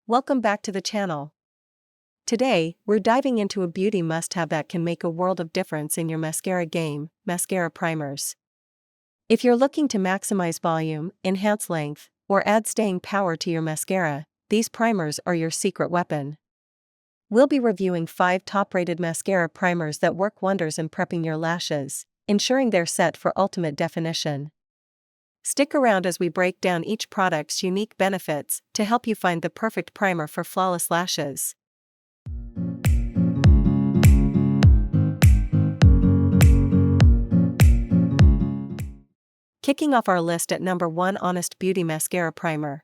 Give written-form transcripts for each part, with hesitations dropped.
Welcome back to the channel. Today, we're diving into a beauty must-have that can make a world of difference in your mascara game, mascara primers. If you're looking to maximize volume, enhance length, or add staying power to your mascara, these primers are your secret weapon. We'll be reviewing 5 top-rated mascara primers that work wonders in prepping your lashes, ensuring they're set for ultimate definition. Stick around as we break down each product's unique benefits to help you find the perfect primer for flawless lashes. Kicking off our list at number 1, Honest Beauty Mascara Primer.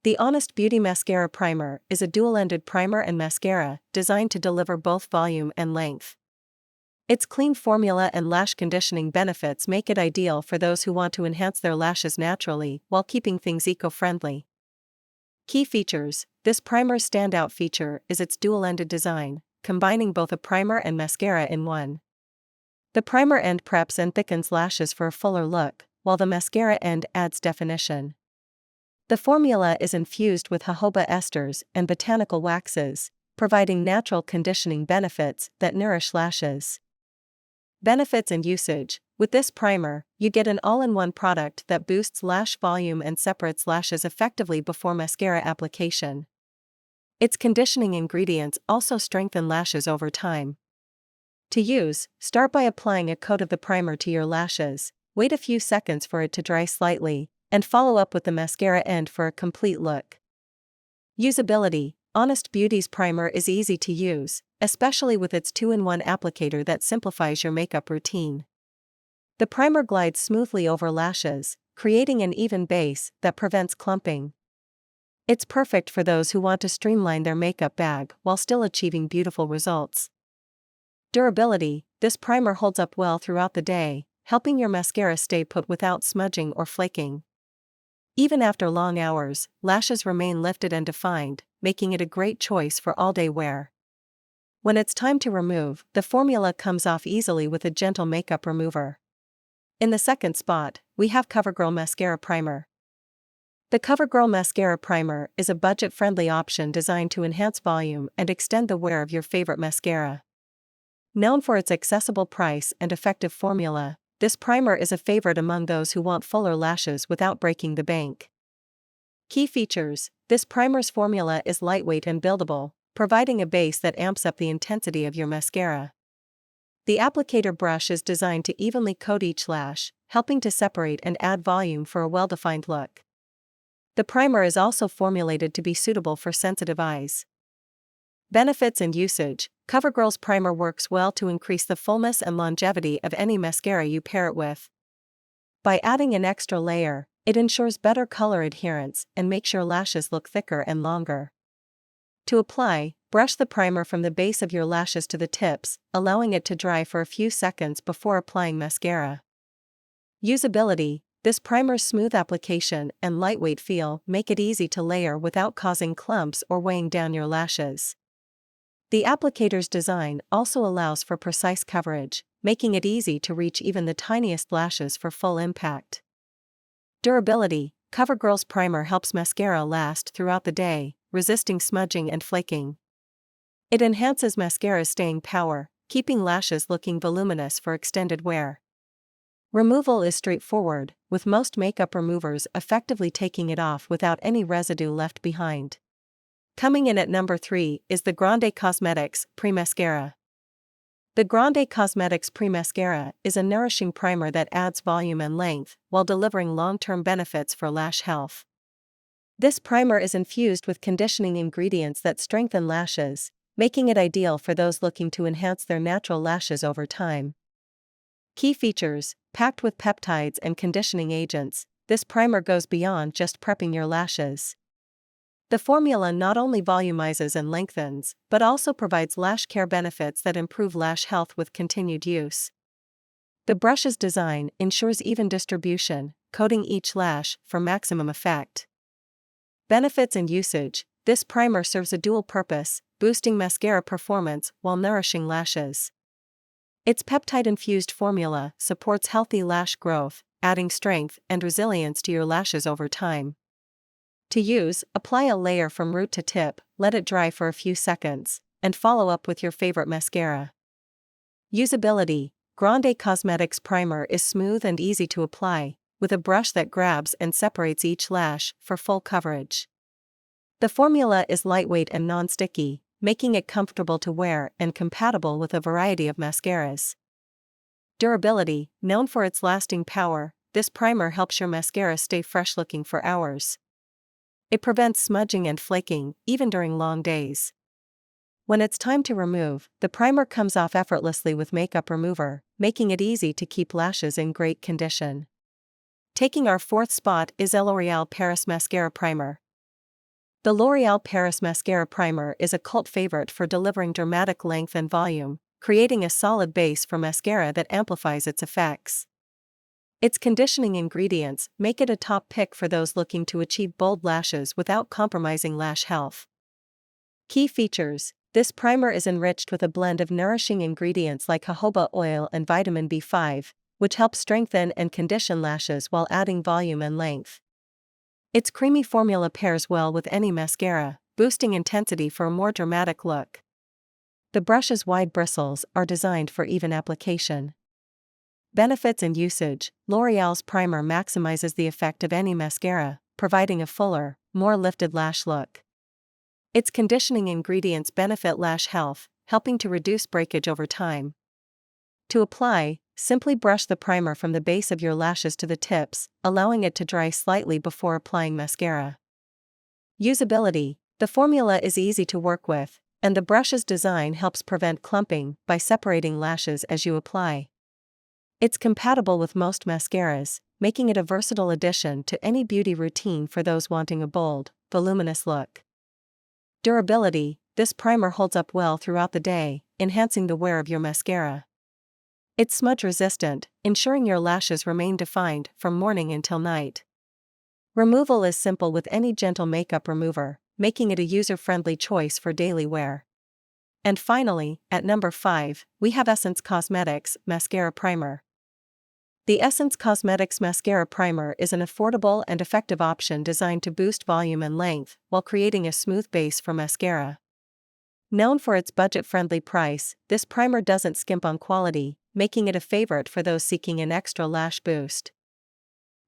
The Honest Beauty Mascara Primer is a dual-ended primer and mascara designed to deliver both volume and length. Its clean formula and lash conditioning benefits make it ideal for those who want to enhance their lashes naturally while keeping things eco-friendly. Key features: this primer's standout feature is its dual-ended design, combining both a primer and mascara in one. The primer end preps and thickens lashes for a fuller look, while the mascara end adds definition. The formula is infused with jojoba esters and botanical waxes, providing natural conditioning benefits that nourish lashes. Benefits and usage: with this primer, you get an all-in-one product that boosts lash volume and separates lashes effectively before mascara application. Its conditioning ingredients also strengthen lashes over time. To use, start by applying a coat of the primer to your lashes, wait a few seconds for it to dry slightly, and follow up with the mascara end for a complete look. Usability: Honest Beauty's primer is easy to use, especially with its 2-in-1 applicator that simplifies your makeup routine. The primer glides smoothly over lashes, creating an even base that prevents clumping. It's perfect for those who want to streamline their makeup bag while still achieving beautiful results. Durability: this primer holds up well throughout the day, helping your mascara stay put without smudging or flaking. Even after long hours, lashes remain lifted and defined, making it a great choice for all-day wear. When it's time to remove, the formula comes off easily with a gentle makeup remover. In the second spot, we have Covergirl Mascara Primer. The Covergirl Mascara Primer is a budget-friendly option designed to enhance volume and extend the wear of your favorite mascara. Known for its accessible price and effective formula, this primer is a favorite among those who want fuller lashes without breaking the bank. Key features: this primer's formula is lightweight and buildable, providing a base that amps up the intensity of your mascara. The applicator brush is designed to evenly coat each lash, helping to separate and add volume for a well-defined look. The primer is also formulated to be suitable for sensitive eyes. Benefits and usage: Covergirl's primer works well to increase the fullness and longevity of any mascara you pair it with. By adding an extra layer, it ensures better color adherence and makes your lashes look thicker and longer. To apply, brush the primer from the base of your lashes to the tips, allowing it to dry for a few seconds before applying mascara. Usability: this primer's smooth application and lightweight feel make it easy to layer without causing clumps or weighing down your lashes. The applicator's design also allows for precise coverage, making it easy to reach even the tiniest lashes for full impact. Durability: Covergirl's primer helps mascara last throughout the day, resisting smudging and flaking. It enhances mascara's staying power, keeping lashes looking voluminous for extended wear. Removal is straightforward, with most makeup removers effectively taking it off without any residue left behind. Coming in at number 3 is the Grande Cosmetics Pre-Mascara. The Grande Cosmetics Pre-Mascara is a nourishing primer that adds volume and length while delivering long-term benefits for lash health. This primer is infused with conditioning ingredients that strengthen lashes, making it ideal for those looking to enhance their natural lashes over time. Key features: packed with peptides and conditioning agents, this primer goes beyond just prepping your lashes. The formula not only volumizes and lengthens, but also provides lash care benefits that improve lash health with continued use. The brush's design ensures even distribution, coating each lash for maximum effect. Benefits and usage: this primer serves a dual purpose, boosting mascara performance while nourishing lashes. Its peptide-infused formula supports healthy lash growth, adding strength and resilience to your lashes over time. To use, apply a layer from root to tip, let it dry for a few seconds, and follow up with your favorite mascara. Usability: Grande Cosmetics Primer is smooth and easy to apply, with a brush that grabs and separates each lash for full coverage. The formula is lightweight and non-sticky, making it comfortable to wear and compatible with a variety of mascaras. Durability: Known for its lasting power, this primer helps your mascara stay fresh-looking for hours. It prevents smudging and flaking, even during long days. When it's time to remove, the primer comes off effortlessly with makeup remover, making it easy to keep lashes in great condition. Taking our fourth spot is L'Oréal Paris Mascara Primer. The L'Oréal Paris Mascara Primer is a cult favorite for delivering dramatic length and volume, creating a solid base for mascara that amplifies its effects. Its conditioning ingredients make it a top pick for those looking to achieve bold lashes without compromising lash health. Key features: This primer is enriched with a blend of nourishing ingredients like jojoba oil and vitamin B5, which help strengthen and condition lashes while adding volume and length. Its creamy formula pairs well with any mascara, boosting intensity for a more dramatic look. The brush's wide bristles are designed for even application. Benefits and usage: L'Oréal's primer maximizes the effect of any mascara, providing a fuller, more lifted lash look. Its conditioning ingredients benefit lash health, helping to reduce breakage over time. To apply, simply brush the primer from the base of your lashes to the tips, allowing it to dry slightly before applying mascara. Usability: The formula is easy to work with, and the brush's design helps prevent clumping by separating lashes as you apply. It's compatible with most mascaras, making it a versatile addition to any beauty routine for those wanting a bold, voluminous look. Durability: This primer holds up well throughout the day, enhancing the wear of your mascara. It's smudge-resistant, ensuring your lashes remain defined from morning until night. Removal is simple with any gentle makeup remover, making it a user-friendly choice for daily wear. And finally, at number 5, we have Essence Cosmetics Mascara Primer. The Essence Cosmetics Mascara Primer is an affordable and effective option designed to boost volume and length while creating a smooth base for mascara. Known for its budget-friendly price, this primer doesn't skimp on quality, making it a favorite for those seeking an extra lash boost.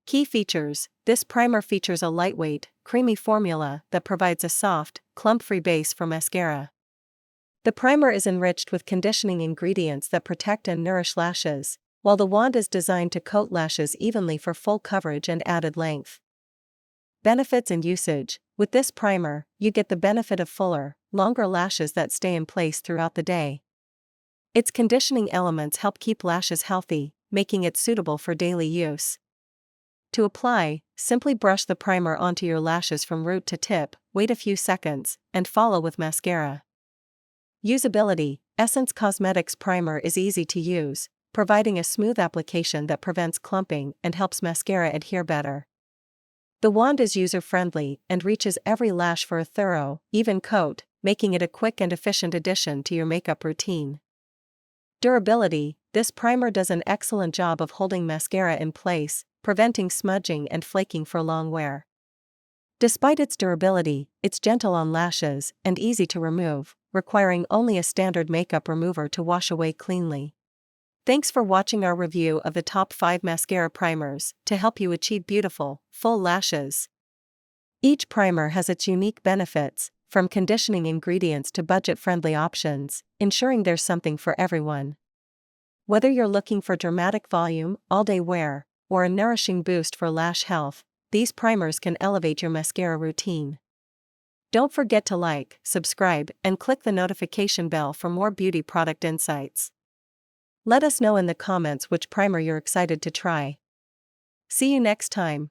Key features: This primer features a lightweight, creamy formula that provides a soft, clump-free base for mascara. The primer is enriched with conditioning ingredients that protect and nourish lashes, while the wand is designed to coat lashes evenly for full coverage and added length. Benefits and usage: With this primer, you get the benefit of fuller, longer lashes that stay in place throughout the day. Its conditioning elements help keep lashes healthy, making it suitable for daily use. To apply, simply brush the primer onto your lashes from root to tip, wait a few seconds, and follow with mascara. Usability: Essence Cosmetics Primer is easy to use, providing a smooth application that prevents clumping and helps mascara adhere better. The wand is user-friendly and reaches every lash for a thorough, even coat, making it a quick and efficient addition to your makeup routine. Durability: This primer does an excellent job of holding mascara in place, preventing smudging and flaking for long wear. Despite its durability, it's gentle on lashes and easy to remove, requiring only a standard makeup remover to wash away cleanly. Thanks for watching our review of the top 5 mascara primers to help you achieve beautiful, full lashes. Each primer has its unique benefits, from conditioning ingredients to budget-friendly options, ensuring there's something for everyone. Whether you're looking for dramatic volume, all-day wear, or a nourishing boost for lash health, these primers can elevate your mascara routine. Don't forget to like, subscribe, and click the notification bell for more beauty product insights. Let us know in the comments which primer you're excited to try. See you next time.